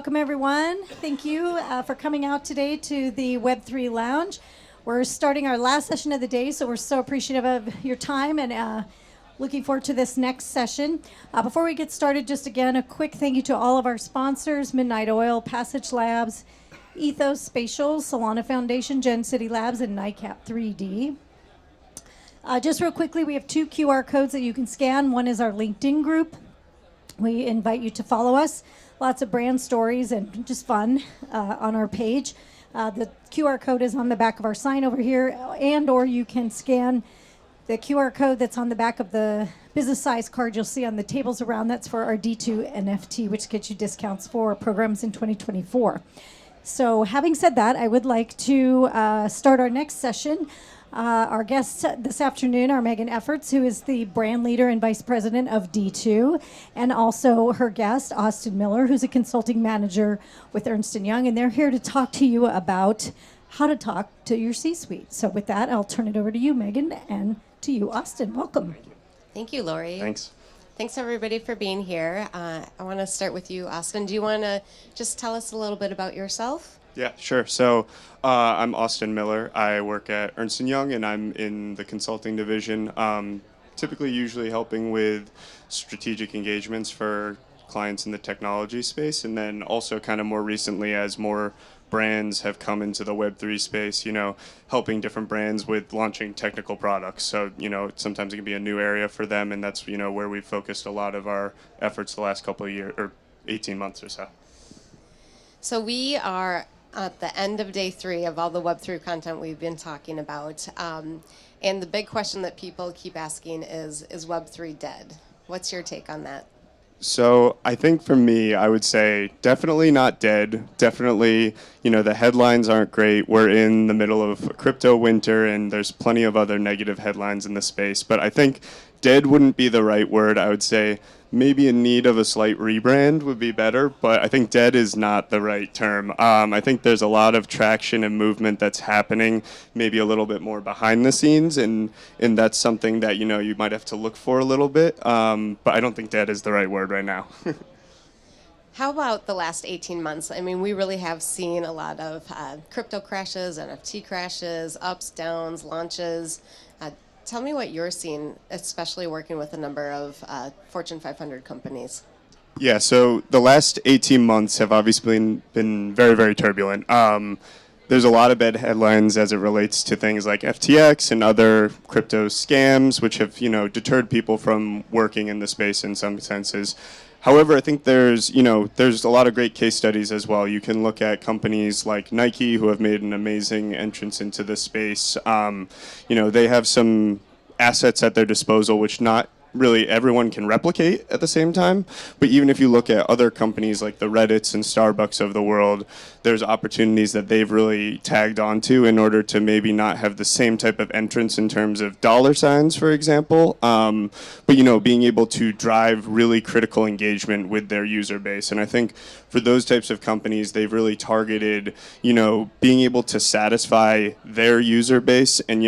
welcome everyone. Thank you for coming out today to the Web3 Lounge. We're starting our last session of the day, so we're so appreciative of your time and looking forward to this next session. Before we get started, just again, a quick thank you to all of our sponsors, Midnight Oil, Passage Labs, Ethos Spatial, Solana Foundation, Gen City Labs, and NICAP 3D. Just real quickly, we have two QR codes that you can scan. One is our LinkedIn group. We invite you to follow us. Lots of brand stories and just fun on our page. The QR code is on the back of our sign over here, and or you can scan the QR code that's on the back of the business size card you'll see on the tables around. That's for our D2 NFT, which gets you discounts for programs in 2024. So having said that, I would like to start our next session. Our guest this afternoon are Megan Efforts, who is the brand leader and vice president of D2, and also her guest, Austin Miller, who's a consulting manager with Ernst & Young, and they're here to talk to you about how to talk to your C-suite. So with that, I'll turn it over to you, Megan, and to you, Austin. Welcome. Thank you, Lori. Thanks. Thanks, everybody, for being here. I want to start with you, Austin. Do you want to just tell us a little bit about yourself? Yeah, sure. So I'm Austin Miller. I work at Ernst & Young, and I'm in the consulting division, typically usually helping with strategic engagements for clients in the technology space, and then also kind of more recently as more brands have come into the Web3 space, helping different brands with launching technical products. So, sometimes it can be a new area for them, and that's, where we've focused a lot of our efforts the last couple of years, or 18 months or so. So we are at the end of day 3 of all the Web3 content we've been talking about. And the big question that people keep asking is Web3 dead? What's your take on that? So I think for me, I would say definitely not dead. Definitely, the headlines aren't great. We're in the middle of crypto winter, and there's plenty of other negative headlines in the space. But I think dead wouldn't be the right word. I would say maybe in need of a slight rebrand would be better, but I think dead is not the right term. I think there's a lot of traction and movement that's happening, maybe a little bit more behind the scenes, and that's something that, you might have to look for a little bit, but I don't think dead is the right word right now. How about the last 18 months? I mean, we really have seen a lot of crypto crashes, NFT crashes, ups, downs, launches. Tell me what you're seeing, especially working with a number of Fortune 500 companies. Yeah, so the last 18 months have obviously been very, very turbulent. There's a lot of bad headlines as it relates to things like FTX and other crypto scams, which have, deterred people from working in the space in some senses. However, I think there's a lot of great case studies as well. You can look at companies like Nike, who have made an amazing entrance into this space. They have some assets at their disposal, which not really everyone can replicate at the same time. But even if you look at other companies like the Reddits and Starbucks of the world, there's opportunities that they've really tagged onto in order to maybe not have the same type of entrance in terms of dollar signs, for example. But, being able to drive really critical engagement with their user base. And I think for those types of companies, they've really targeted, being able to satisfy their user base and,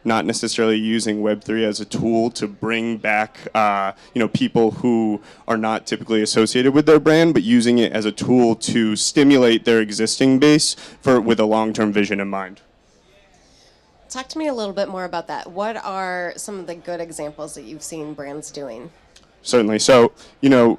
not necessarily using Web3 as a tool to bring back people who are not typically associated with their brand, but using it as a tool to stimulate their existing base with a long-term vision in mind. Talk to me a little bit more about that. What are some of the good examples that you've seen brands doing? Certainly. So,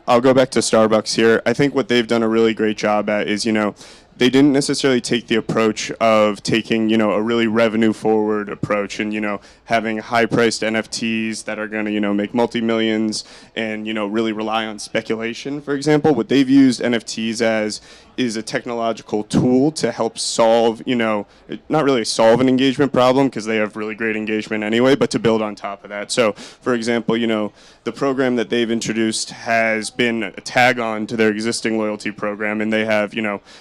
I'll go back to Starbucks here. I think what they've done a really great job at is, they didn't necessarily take the approach of taking, a really revenue forward approach and, having high priced NFTs that are going to, make multi-millions and, really rely on speculation, for example. What they've used NFTs as is a technological tool to help solve, not really solve an engagement problem because they have really great engagement anyway, but to build on top of that. So, for example, the program that they've introduced has been a tag on to their existing loyalty program, and they have,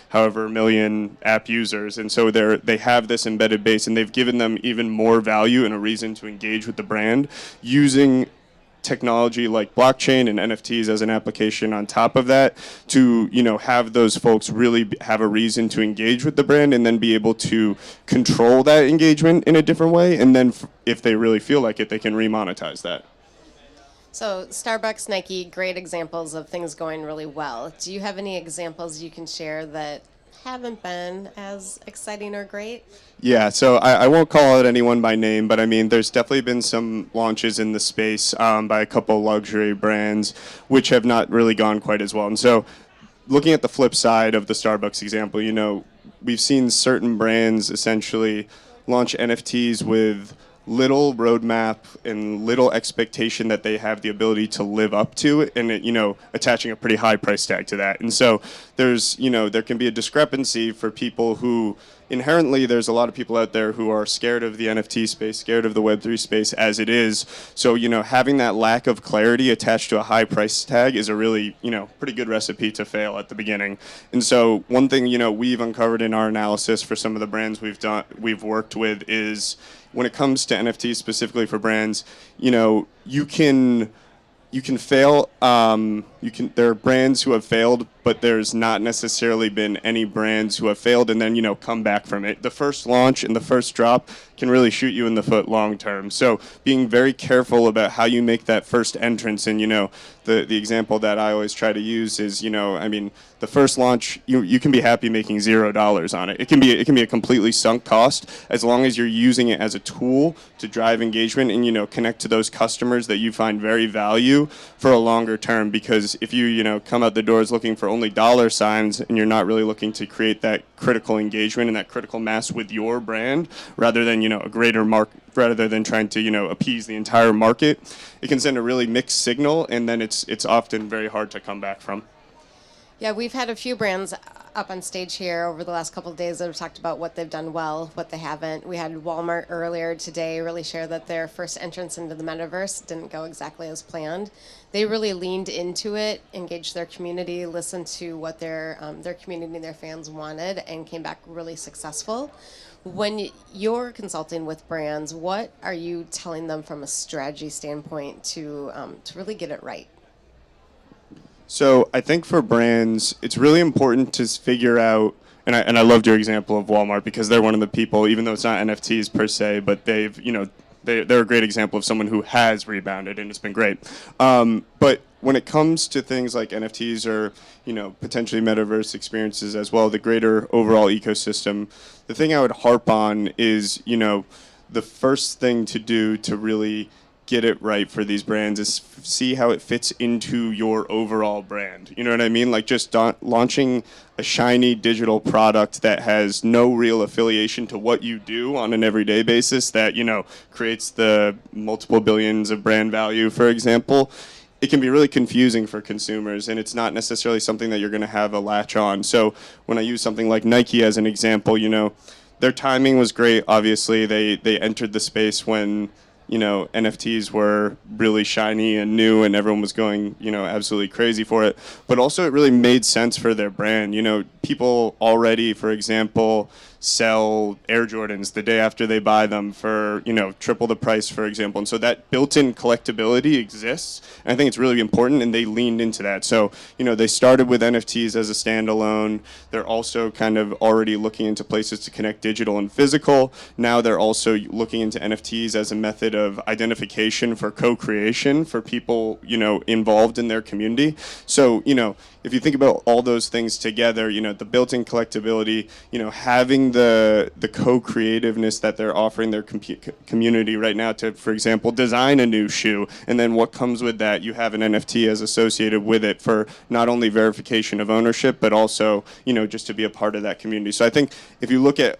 however million app users, and so they have this embedded base, and they've given them even more value and a reason to engage with the brand using technology like blockchain and NFTs as an application on top of that to, have those folks really have a reason to engage with the brand and then be able to control that engagement in a different way. And then if they really feel like it, they can remonetize that. So Starbucks, Nike, great examples of things going really well. Do you have any examples you can share that haven't been as exciting or great? Yeah, so I won't call out anyone by name, but I mean, there's definitely been some launches in the space by a couple luxury brands, which have not really gone quite as well. And so, looking at the flip side of the Starbucks example, we've seen certain brands essentially launch NFTs with little roadmap and little expectation that they have the ability to live up to it, and attaching a pretty high price tag to that. And so there can be a discrepancy for people who inherently, there's a lot of people out there who are scared of the NFT space, scared of the Web3 space as it is. So having that lack of clarity attached to a high price tag is a really pretty good recipe to fail at the beginning. And so one thing we've uncovered in our analysis for some of the brands we've worked with is, when it comes to NFTs specifically for brands, you can fail. There are brands who have failed, but there's not necessarily been any brands who have failed and then come back from it. The first launch and the first drop can really shoot you in the foot long term. So being very careful about how you make that first entrance, and the example that I always try to use is the first launch, you can be happy making $0 on it. It can be a completely sunk cost as long as you're using it as a tool to drive engagement and connect to those customers that you find very value for a longer term. Because if you come out the doors looking for only dollar signs and you're not really looking to create that critical engagement and that critical mass with your brand, rather than a greater market, rather than trying to appease the entire market, it can send a really mixed signal, and then it's often very hard to come back from. Yeah, we've had a few brands up on stage here over the last couple of days that have talked about what they've done well, what they haven't. We had Walmart earlier today really share that their first entrance into the metaverse didn't go exactly as planned. They really leaned into it, engaged their community, listened to what their community and their fans wanted, and came back really successful. When you're consulting with brands, what are you telling them from a strategy standpoint to really get it right? So I think for brands, it's really important to figure out, and I loved your example of Walmart because they're one of the people, even though it's not NFTs per se, but they're a great example of someone who has rebounded, and it's been great. But when it comes to things like NFTs or potentially metaverse experiences as well, the greater overall ecosystem, the thing I would harp on is the first thing to do to really get it right for these brands is see how it fits into your overall brand. You know what I mean? Like just launching a shiny digital product that has no real affiliation to what you do on an everyday basis that, creates the multiple billions of brand value, for example. It can be really confusing for consumers, and it's not necessarily something that you're going to have a latch on. So when I use something like Nike as an example, their timing was great. Obviously, they entered the space when NFTs were really shiny and new and everyone was going, absolutely crazy for it. But also it really made sense for their brand. People already, for example, sell Air Jordans the day after they buy them for, triple the price, for example. And so that built-in collectability exists. And I think it's really important, and they leaned into that. So, they started with NFTs as a standalone. They're also kind of already looking into places to connect digital and physical. Now they're also looking into NFTs as a method of identification for co-creation for people, involved in their community. So, if you think about all those things together, the built-in collectability, having the co-creativeness that they're offering their community right now to, for example, design a new shoe, and then what comes with that, you have an NFT as associated with it for not only verification of ownership, but also, just to be a part of that community. So I think if you look at,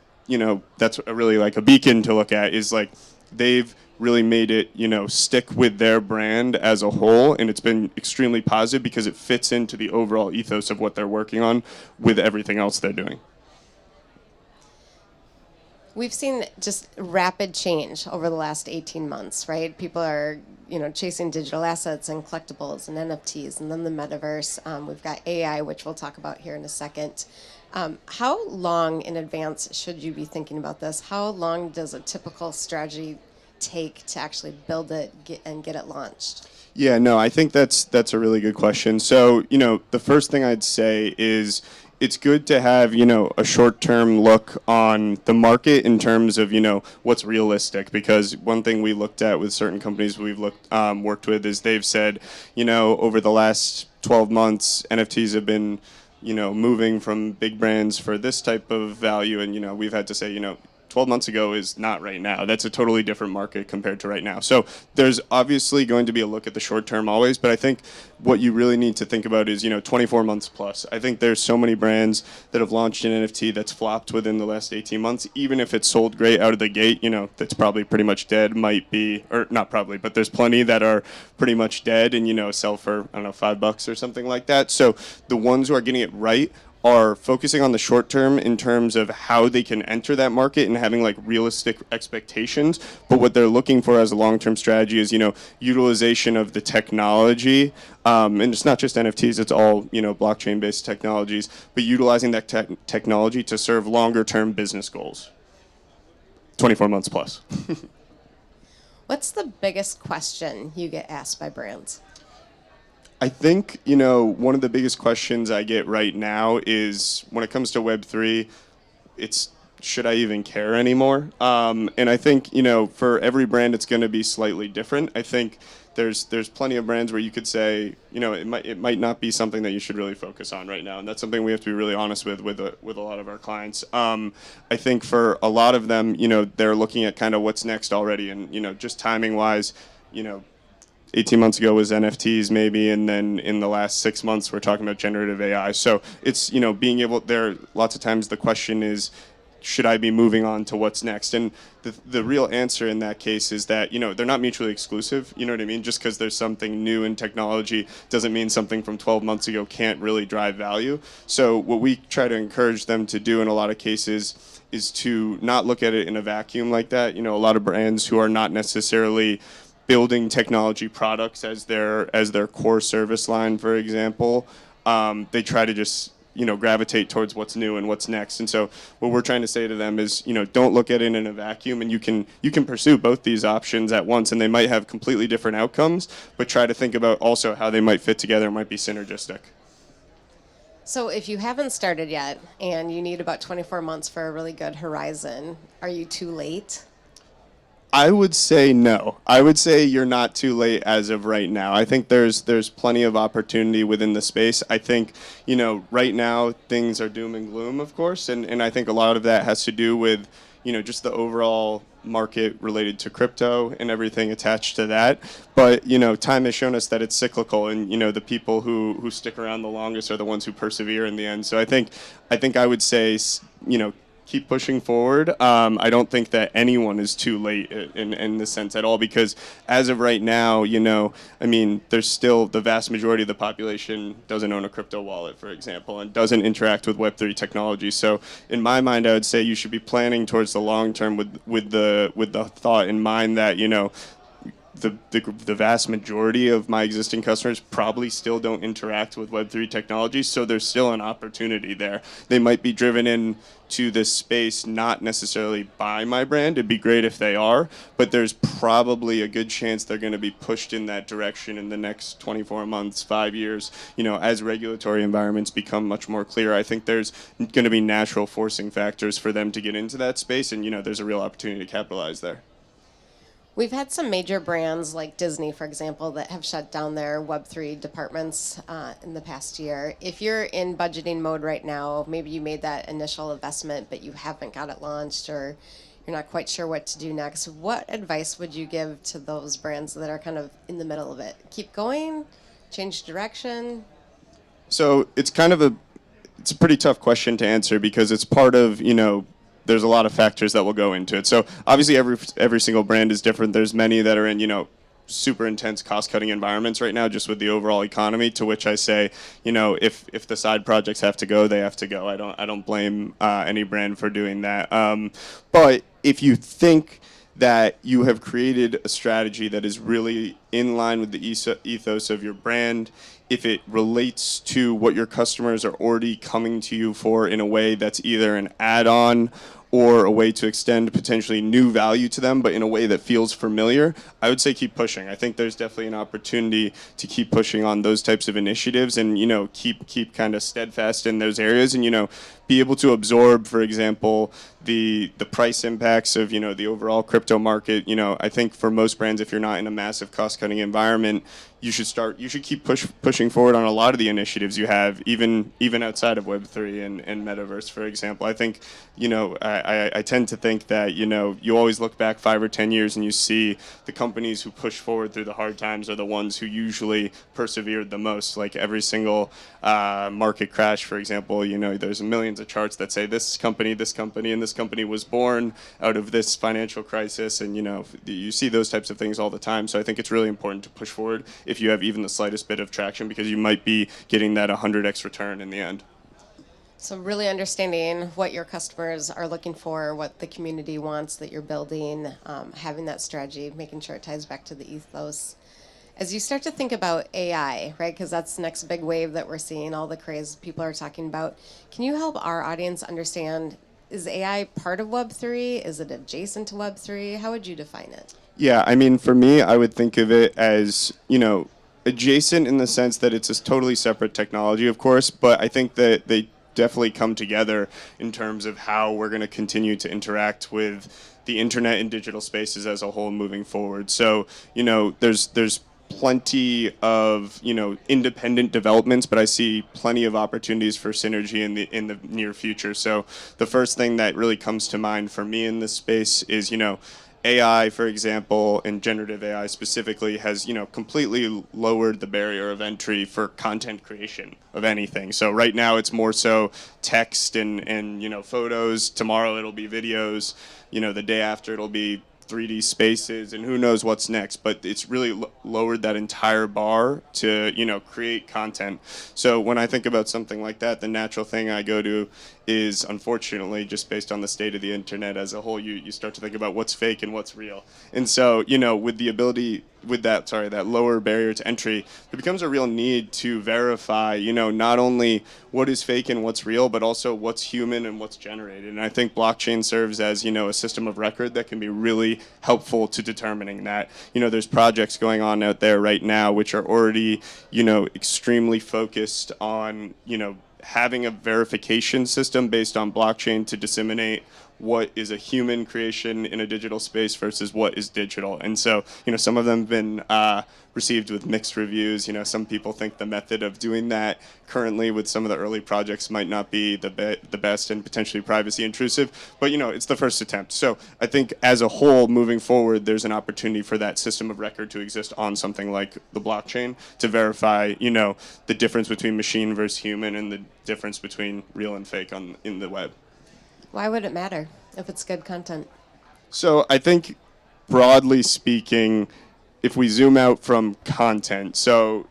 that's really like a beacon to look at, is like they've really made it, stick with their brand as a whole, and it's been extremely positive because it fits into the overall ethos of what they're working on with everything else they're doing. We've seen just rapid change over the last 18 months, right? People are, chasing digital assets and collectibles and NFTs, and then the metaverse. We've got AI, which we'll talk about here in a second. How long in advance should you be thinking about this? How long does a typical strategy take to actually build it and get it launched? Yeah, no, I think that's a really good question. So, the first thing I'd say is it's good to have, a short-term look on the market in terms of, what's realistic. Because one thing we looked at with certain companies we've worked with is they've said, over the last 12 months, NFTs have been, moving from big brands for this type of value. And, we've had to say, 12 months ago is not right now. That's a totally different market compared to right now. So there's obviously going to be a look at the short term always, but I think what you really need to think about is, 24 months plus. I think there's so many brands that have launched an NFT that's flopped within the last 18 months. Even if it's sold great out of the gate, that's probably pretty much dead, might be, or not probably, but there's plenty that are pretty much dead and, sell for, I don't know, $5 or something like that. So the ones who are getting it right are focusing on the short term in terms of how they can enter that market and having like realistic expectations. But what they're looking for as a long-term strategy is, utilization of the technology. And it's not just NFTs, it's all, blockchain-based technologies, but utilizing that technology to serve longer-term business goals. 24 months plus. What's the biggest question you get asked by brands? I think, one of the biggest questions I get right now is when it comes to Web3, it's should I even care anymore? And I think, for every brand, it's going to be slightly different. I think there's plenty of brands where you could say, it might not be something that you should really focus on right now. And that's something we have to be really honest with a lot of our clients. I think for a lot of them, they're looking at kind of what's next already. And, just timing wise, 18 months ago was NFTs maybe, and then in the last 6 months we're talking about generative AI. So it's, being able, there lots of times the question is, should I be moving on to what's next? And the real answer in that case is that, they're not mutually exclusive, you know what I mean? Just because there's something new in technology doesn't mean something from 12 months ago can't really drive value. So what we try to encourage them to do in a lot of cases is to not look at it in a vacuum like that. A lot of brands who are not necessarily building technology products as their core service line, for example, they try to just gravitate towards what's new and what's next. And so what we're trying to say to them is, don't look at it in a vacuum, and you can pursue both these options at once, and they might have completely different outcomes, but try to think about also how they might fit together and might be synergistic. So if you haven't started yet and you need about 24 months for a really good horizon, are you too late? I would say no. I would say you're not too late as of right now. I think there's plenty of opportunity within the space. I think, right now things are doom and gloom, of course, and I think a lot of that has to do with, just the overall market related to crypto and everything attached to that. But, time has shown us that it's cyclical, and, the people who stick around the longest are the ones who persevere in the end. So I think I would say, keep pushing forward. I don't think that anyone is too late in this sense at all, because as of right now, there's still the vast majority of the population doesn't own a crypto wallet, for example, and doesn't interact with Web3 technology. So in my mind, I would say you should be planning towards the long term with the thought in mind that, the vast majority of my existing customers probably still don't interact with Web3 technology, so there's still an opportunity there. They might be driven in to this space not necessarily by my brand. It'd be great if they are, but there's probably a good chance they're going to be pushed in that direction in the next 24 months, 5 years. As regulatory environments become much more clear, I think there's going to be natural forcing factors for them to get into that space, and there's a real opportunity to capitalize there. We've had some major brands like Disney, for example, that have shut down their Web3 departments in the past year. If you're in budgeting mode right now, maybe you made that initial investment, but you haven't got it launched, or you're not quite sure what to do next, what advice would you give to those brands that are kind of in the middle of it? Keep going? Change direction? So it's a pretty tough question to answer, because it's part of, there's a lot of factors that will go into it. So obviously every single brand is different. There's many that are in, super intense cost-cutting environments right now, just with the overall economy, to which I say, if the side projects have to go, they have to go. I don't blame any brand for doing that. But if you think that you have created a strategy that is really in line with the ethos of your brand, if it relates to what your customers are already coming to you for in a way that's either an add-on or a way to extend potentially new value to them, but in a way that feels familiar, I would say keep pushing. I think there's definitely an opportunity to keep pushing on those types of initiatives, and keep kind of steadfast in those areas, and be able to absorb, for example, the price impacts of the overall crypto market. I think for most brands, if you're not in a massive cost cutting environment, you should keep pushing forward on a lot of the initiatives you have, even outside of Web3 and Metaverse, for example. I think I tend to think that you always look back 5 or 10 years and you see the companies who push forward through the hard times are the ones who usually persevered the most. Like every single market crash, for example, there's millions of charts that say this company, and this company was born out of this financial crisis, and you see those types of things all the time. So I think it's really important to push forward if you have even the slightest bit of traction, because you might be getting that 100x return in the end. So really understanding what your customers are looking for, what the community wants that you're building, having that strategy, making sure it ties back to the ethos. As you start to think about AI, right, because that's the next big wave that we're seeing, all the craze people are talking about, can you help our audience understand, is AI part of Web3? Is it adjacent to Web3? How would you define it? Yeah, I mean, for me, I would think of it as, adjacent in the sense that it's a totally separate technology, of course, but I think that they definitely come together in terms of how we're going to continue to interact with the internet and digital spaces as a whole moving forward. So, there's plenty of independent developments, but I see plenty of opportunities for synergy in the near future. So the first thing that really comes to mind for me in this space is AI, for example, and generative AI specifically, has completely lowered the barrier of entry for content creation of anything. So right now it's more so text and photos. Tomorrow it'll be videos. The day after it'll be 3D spaces, and who knows what's next. But it's really lowered that entire bar to create content. So when I think about something like that, the natural thing I go to is, unfortunately, just based on the state of the internet as a whole, you start to think about what's fake and what's real. And so with the ability, with that lower barrier to entry, there becomes a real need to verify not only what is fake and what's real, but also what's human and what's generated. And I think blockchain serves as a system of record that can be really helpful to determining that. There's projects going on out there right now which are already extremely focused on having a verification system based on blockchain to disseminate what is a human creation in a digital space versus what is digital. And so, some of them have been received with mixed reviews. Some people think the method of doing that currently with some of the early projects might not be the best and potentially privacy intrusive, but it's the first attempt. So I think as a whole, moving forward, there's an opportunity for that system of record to exist on something like the blockchain to verify, the difference between machine versus human and the difference between real and fake in the web. Why would it matter if it's good content? So I think, broadly speaking, if we zoom out from content, so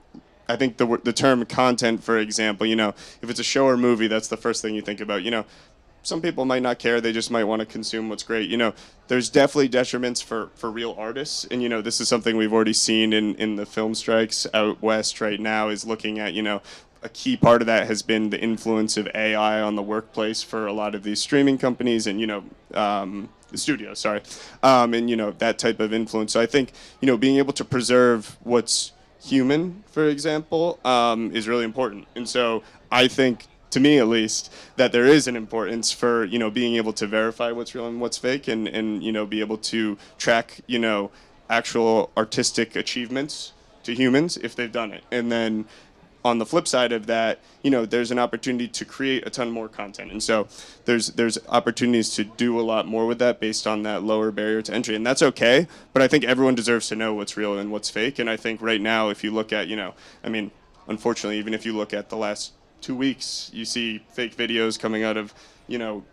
I think the term content, for example, if it's a show or movie, that's the first thing you think about. Some people might not care; they just might want to consume what's great. There's definitely detriments for real artists, and this is something we've already seen in the film strikes out west right now. Is looking at a key part of that has been the influence of AI on the workplace for a lot of these streaming companies and the studios, and that type of influence. So I think being able to preserve what's human, for example, is really important. And so I think, to me at least, that there is an importance for being able to verify what's real and what's fake, and be able to track actual artistic achievements to humans if they've done it. And then on the flip side of that, there's an opportunity to create a ton more content. And so there's opportunities to do a lot more with that based on that lower barrier to entry. And that's okay, but I think everyone deserves to know what's real and what's fake. And I think right now, if you look at, unfortunately, even if you look at the last 2 weeks, you see fake videos coming out of,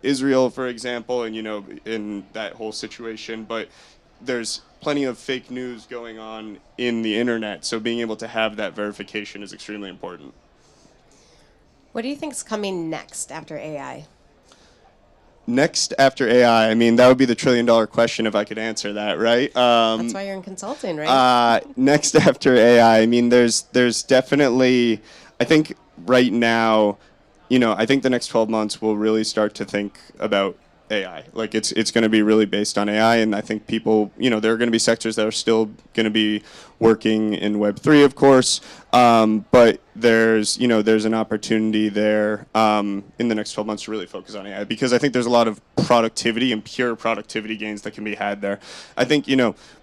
Israel, for example, and, in that whole situation. But there's plenty of fake news going on in the internet, so being able to have that verification is extremely important. What do you think is coming next after AI? Next after AI, that would be the $1 trillion question if I could answer that, right? That's why you're in consulting, right? Next after AI, there's definitely, I think right now, I think the next 12 months we'll really start to think about AI. Like it's going to be really based on AI, and I think people, there are going to be sectors that are still going to be working in Web3, of course, but there's an opportunity there in the next 12 months to really focus on AI because I think there's a lot of productivity and pure productivity gains that can be had there. I think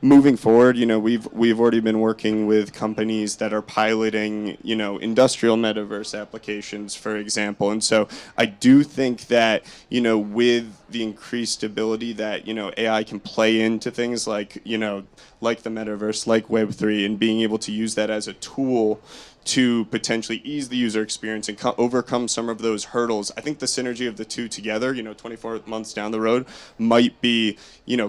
moving forward, we've already been working with companies that are piloting industrial metaverse applications, for example, and so I do think that with the increased ability that AI can play into things like like the metaverse, like Web3, and being able to use that as a tool to potentially ease the user experience and overcome some of those hurdles. I think the synergy of the two together, 24 months down the road, might be,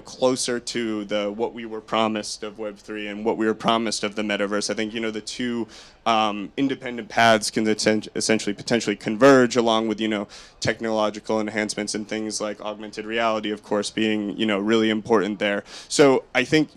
closer to what we were promised of Web3 and what we were promised of the metaverse. I think, the two independent paths can essentially potentially converge along with, technological enhancements and things like augmented reality, of course, being, really important there. So I think,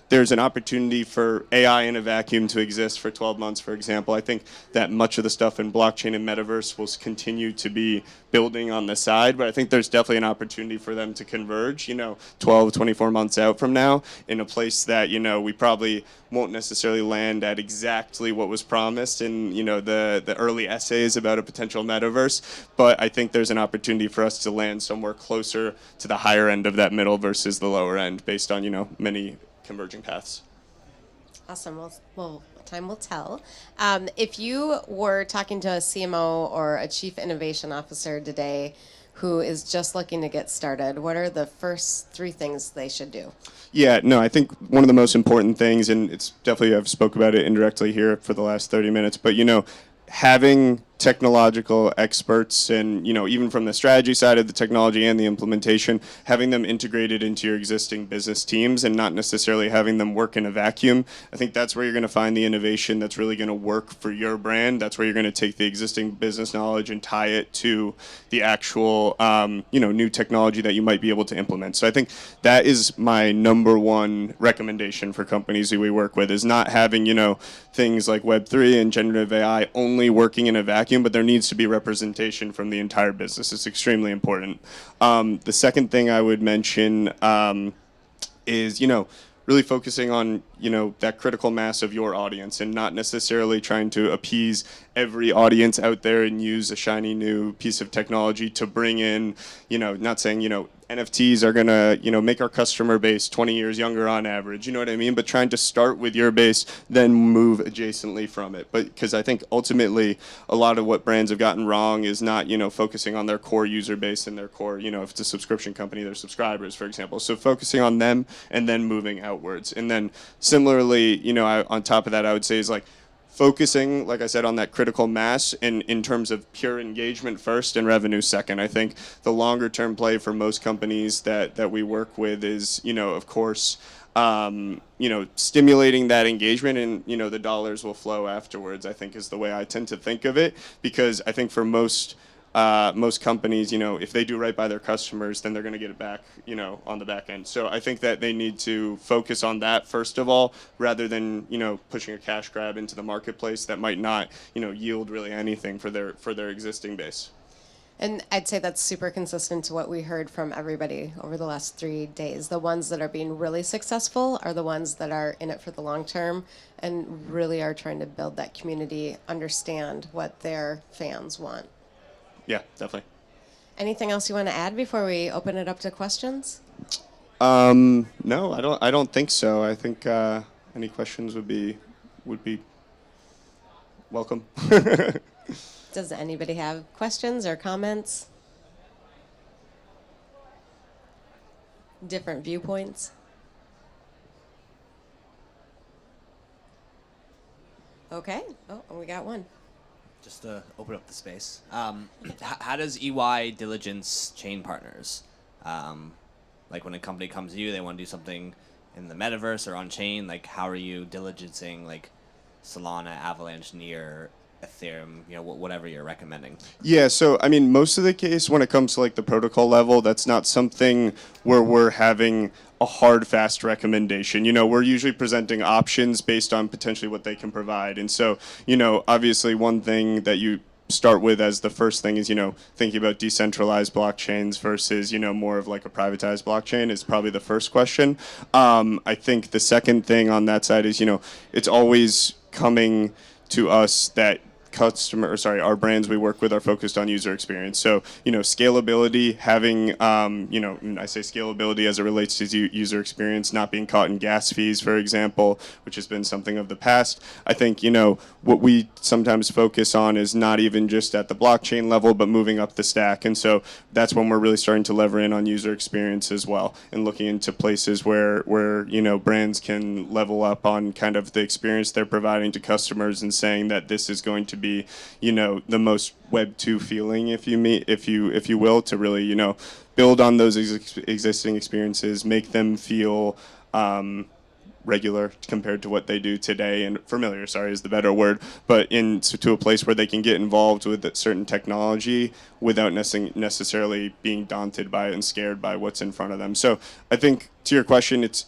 there's an opportunity for AI in a vacuum to exist for 12 months, for example. I think that much of the stuff in blockchain and metaverse will continue to be building on the side, but I think there's definitely an opportunity for them to converge, 12, 24 months out from now in a place that, we probably won't necessarily land at exactly what was promised in, the early essays about a potential metaverse, but I think there's an opportunity for us to land somewhere closer to the higher end of that middle versus the lower end based on, many converging paths. Awesome. Well, time will tell. If you were talking to a CMO or a chief innovation officer today who is just looking to get started, what are the first 3 things they should do? Yeah, no, I think one of the most important things, and it's definitely, I've spoke about it indirectly here for the last 30 minutes, but having technological experts and even from the strategy side of the technology and the implementation, having them integrated into your existing business teams and not necessarily having them work in a vacuum. I think that's where you're going to find the innovation that's really going to work for your brand. That's where you're going to take the existing business knowledge and tie it to the actual new technology that you might be able to implement. So I think that is my number one recommendation for companies that we work with, is not having things like Web3 and generative AI only working in a vacuum, but there needs to be representation from the entire business. It's extremely important. The second thing I would mention is, really focusing on, that critical mass of your audience and not necessarily trying to appease every audience out there and use a shiny new piece of technology to bring in, not saying, NFTs are going to, make our customer base 20 years younger on average, you know what I mean? But trying to start with your base, then move adjacently from it. But because I think ultimately a lot of what brands have gotten wrong is not, focusing on their core user base and their core, if it's a subscription company, their subscribers, for example. So focusing on them and then moving outwards. And then similarly, on top of that, I would say is like, focusing, like I said, on that critical mass in terms of pure engagement first and revenue second. I think the longer term play for most companies that we work with is, of course, stimulating that engagement and, the dollars will flow afterwards, I think is the way I tend to think of it. Because I think for most companies, if they do right by their customers, then they're going to get it back, on the back end. So I think that they need to focus on that first of all, rather than, pushing a cash grab into the marketplace that might not, yield really anything for their existing base. And I'd say that's super consistent to what we heard from everybody over the last 3 days. The ones that are being really successful are the ones that are in it for the long term and really are trying to build that community, understand what their fans want. Yeah, definitely. Anything else you want to add before we open it up to questions? No, I don't think so. I think any questions would be welcome. Does anybody have questions or comments? Different viewpoints? Okay. Oh, we got one. Just to open up the space. How does EY diligence chain partners? Like when a company comes to you, they want to do something in the metaverse or on chain. Like how are you diligencing like Solana, Avalanche, Near, Ethereum, whatever you're recommending? Yeah, so I mean, most of the case when it comes to like the protocol level, that's not something where we're having a hard, fast recommendation. We're usually presenting options based on potentially what they can provide. And so, obviously one thing that you start with as the first thing is, thinking about decentralized blockchains versus, more of like a privatized blockchain is probably the first question. I think the second thing on that side is, it's always coming to us that our brands we work with are focused on user experience. So, scalability, having, and I say scalability as it relates to user experience, not being caught in gas fees, for example, which has been something of the past. I think, what we sometimes focus on is not even just at the blockchain level, but moving up the stack. And so that's when we're really starting to lever in on user experience as well, and looking into places where brands can level up on kind of the experience they're providing to customers and saying that this is going to be, the most Web2 feeling, if you will, to really, build on those existing experiences, make them feel regular compared to what they do today, and familiar, sorry, is the better word, but to a place where they can get involved with certain technology without necessarily being daunted by it and scared by what's in front of them. So I think, to your question, it's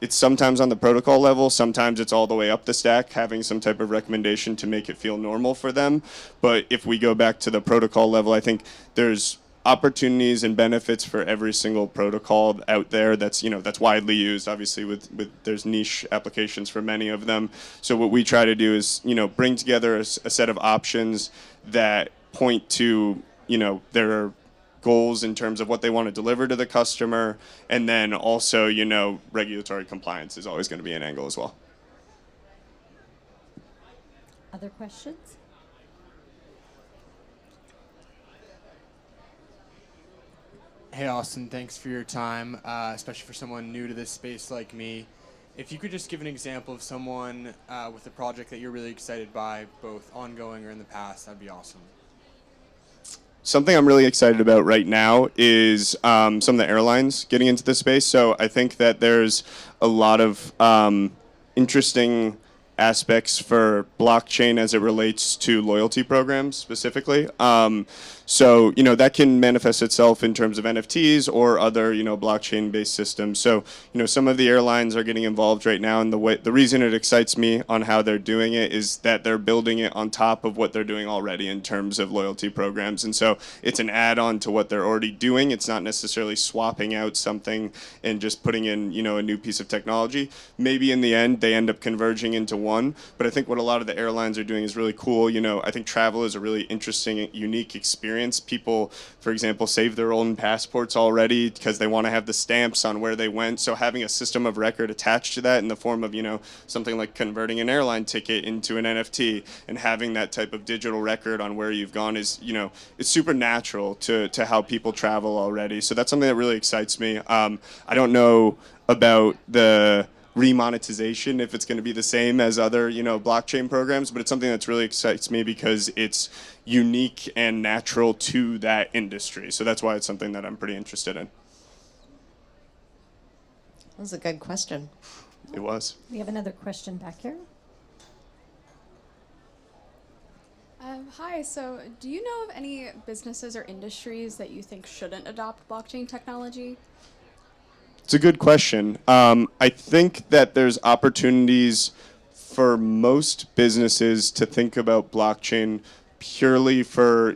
sometimes on the protocol level, sometimes it's all the way up the stack, having some type of recommendation to make it feel normal for them. But if we go back to the protocol level, I think there's opportunities and benefits for every single protocol out there that's widely used. Obviously, with there's niche applications for many of them. So what we try to do is bring together a set of options that point to their goals in terms of what they want to deliver to the customer, and then also regulatory compliance is always going to be an angle as well. Other questions? Hey, Austin, thanks for your time, especially for someone new to this space like me. If you could just give an example of someone with a project that you're really excited by, both ongoing or in the past, that'd be awesome. Something I'm really excited about right now is some of the airlines getting into this space. So I think that there's a lot of interesting aspects for blockchain as it relates to loyalty programs specifically. So that can manifest itself in terms of NFTs or other blockchain-based systems. So some of the airlines are getting involved right now, and the reason it excites me on how they're doing it is that they're building it on top of what they're doing already in terms of loyalty programs. And so it's an add-on to what they're already doing. It's not necessarily swapping out something and just putting in a new piece of technology. Maybe in the end they end up converging into one, but I think what a lot of the airlines are doing is really cool. I think travel is a really interesting, unique experience. People, for example, save their own passports already because they want to have the stamps on where they went. So having a system of record attached to that in the form of, something like converting an airline ticket into an NFT and having that type of digital record on where you've gone is, it's super natural to how people travel already. So that's something that really excites me. I don't know about the remonetization if it's going to be the same as other blockchain programs, but it's something that's really excites me because it's unique and natural to that industry. So that's why it's something that I'm pretty interested in. That was a good question. It was. We have another question back here. Hi, so do you know of any businesses or industries that you think shouldn't adopt blockchain technology? It's a good question. I think that there's opportunities for most businesses to think about blockchain purely for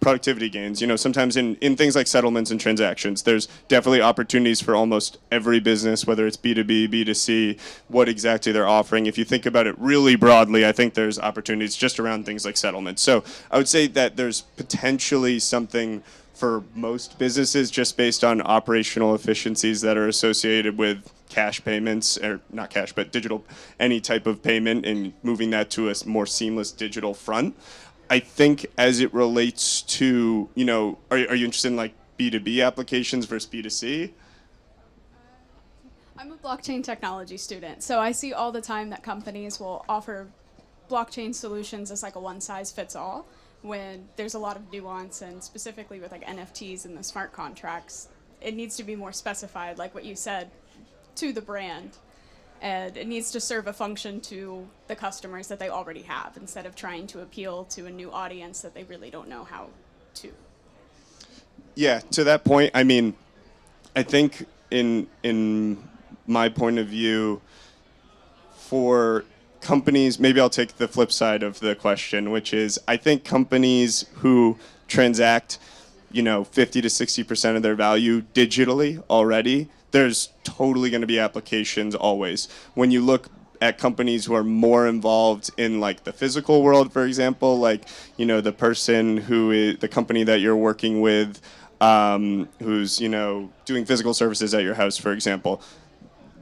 productivity gains. Sometimes in things like settlements and transactions, there's definitely opportunities for almost every business, whether it's B2B, B2C, what exactly they're offering. If you think about it really broadly, I think there's opportunities just around things like settlements. So I would say that there's potentially something for most businesses just based on operational efficiencies that are associated with cash payments, or not cash, but digital, any type of payment, and moving that to a more seamless digital front. I think as it relates to, are you interested in like B2B applications versus B2C? I'm a blockchain technology student, so I see all the time that companies will offer blockchain solutions as like a one-size-fits-all, when there's a lot of nuance, and specifically with like NFTs and the smart contracts, it needs to be more specified, like what you said, to the brand. And it needs to serve a function to the customers that they already have, instead of trying to appeal to a new audience that they really don't know how to. Yeah, to that point, I mean, I think in my point of view, for companies, maybe I'll take the flip side of the question, which is I think companies who transact, 50 to 60% of their value digitally already, there's totally going to be applications always. When you look at companies who are more involved in like the physical world, for example, like, the person who is the company that you're working with, who's, doing physical services at your house, for example,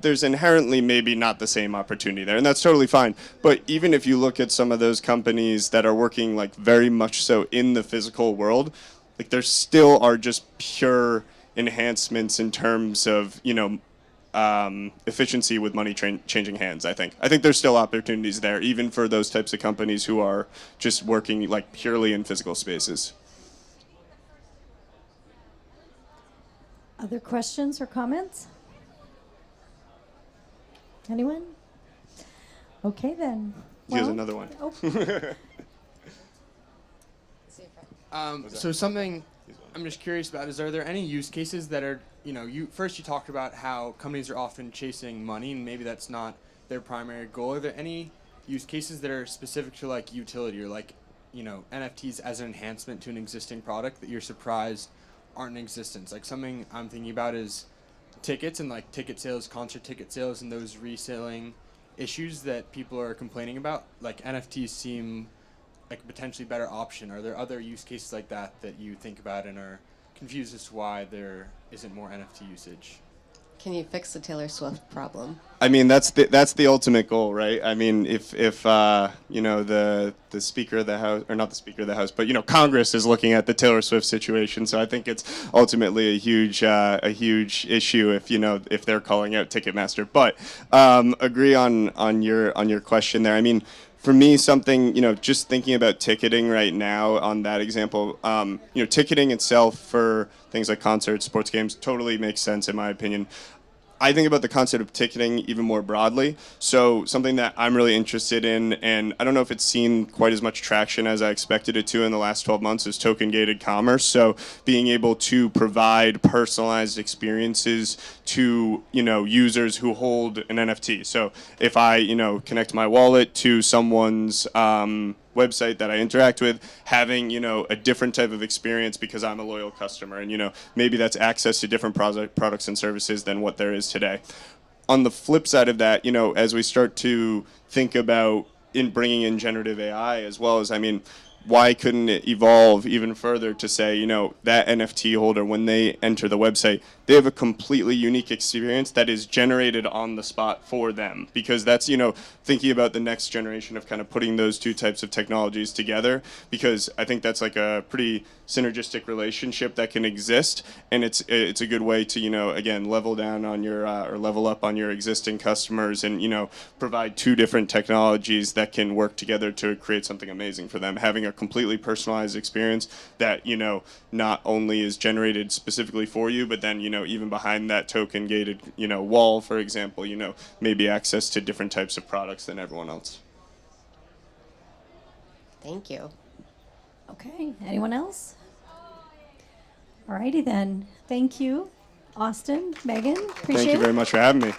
there's inherently maybe not the same opportunity there, and that's totally fine. But even if you look at some of those companies that are working like very much so in the physical world, like there still are just pure enhancements in terms of efficiency with money changing hands. I think there's still opportunities there, even for those types of companies who are just working like purely in physical spaces. Other questions or comments? Anyone? Okay then. Here's Well, another one. Oh, So something I'm just curious about is, are there any use cases that are, you talked about how companies are often chasing money and maybe that's not their primary goal. Are there any use cases that are specific to like utility or like, NFTs as an enhancement to an existing product that you're surprised aren't in existence? Like something I'm thinking about is tickets and like ticket sales, concert ticket sales, and those reselling issues that people are complaining about. Like NFTs seem like a potentially better option. Are there other use cases like that that you think about and are confused as to why there isn't more NFT usage? Can you fix the Taylor Swift problem? I mean, that's the ultimate goal, right? I mean, if the Speaker of the House, or not the Speaker of the House, but Congress is looking at the Taylor Swift situation, so I think it's ultimately a huge issue if they're calling out Ticketmaster. But agree on your question there. I mean, for me, something, just thinking about ticketing right now on that example, ticketing itself for things like concerts, sports games, totally makes sense in my opinion. I think about the concept of ticketing even more broadly. So something that I'm really interested in, and I don't know if it's seen quite as much traction as I expected it to in the last 12 months, is token-gated commerce. So being able to provide personalized experiences to, users who hold an NFT. So if I, connect my wallet to someone's website that I interact with, having a different type of experience because I'm a loyal customer, and maybe that's access to different products and services than what there is today. On the flip side of that, as we start to think about in bringing in generative AI as well as, why couldn't it evolve even further to say, that NFT holder, when they enter the website, they have a completely unique experience that is generated on the spot for them? Because that's, thinking about the next generation of kind of putting those two types of technologies together, because I think that's like a pretty synergistic relationship that can exist, and it's a good way to, again, level down on your, or level up on your existing customers and, provide two different technologies that can work together to create something amazing for them. Having a completely personalized experience that not only is generated specifically for you, but then even behind that token gated wall, for example, maybe access to different types of products than everyone else. Thank you. okay. Anyone else? Alrighty then. Thank you, Austin, Megan. Appreciate Thank you it. very much for having me.